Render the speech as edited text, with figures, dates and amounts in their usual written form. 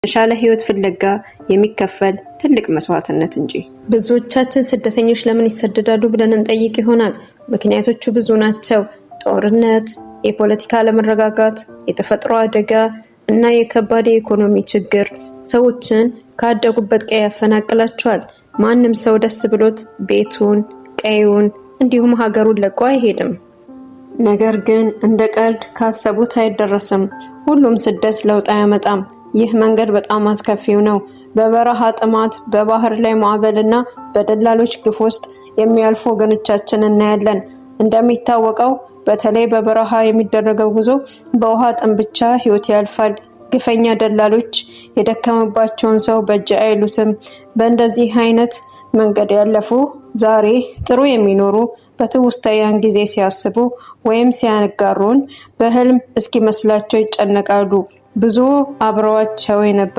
የተሻለ ህይወት ፍለጋ የሚከፈል ትልቅ መስዋዕትነት እንጂ። ብዙዎቻችን ስደተኞች ለምን ይሰደዳሉ ብለን እንጠይቅ ይሆናል። ምክንያቶቹ ብዙ ናቸው። ጦርነት፣ የፖለቲካ አለመረጋጋት፣ የተፈጥሮ አደጋ እና የከባድ የኢኮኖሚ ችግር ሰዎችን ካደጉበት ቀይ ያፈናቅላቸዋል። ማንም ሰው ደስ ብሎት ቤቱን፣ ቀዩን እንዲሁም ሀገሩን ለቆ አይሄድም። ነገር ግን እንደ ቀልድ ካሰቡት አይደረስም። ሁሉም ስደት ለውጥ አያመጣም። ይህ መንገድ በጣም አስከፊው ነው። በበረሃ ጥማት፣ በባህር ላይ ማዕበልና በደላሎች ግፍ ውስጥ የሚያልፉ ወገኖቻችን እናያለን። እንደሚታወቀው በተለይ በበረሃ የሚደረገው ጉዞ በውሃ ጥም ብቻ ህይወት ያልፋል። ግፈኛ ደላሎች የደከመባቸውን ሰው በእጅ አይሉትም። በእንደዚህ አይነት መንገድ ያለፉ ዛሬ ጥሩ የሚኖሩ በትውስታ ያን ጊዜ ሲያስቡ ወይም ሲያነጋሩን በህልም እስኪመስላቸው ይጨነቃሉ። ብዙ አብረዋቸው የነበሩ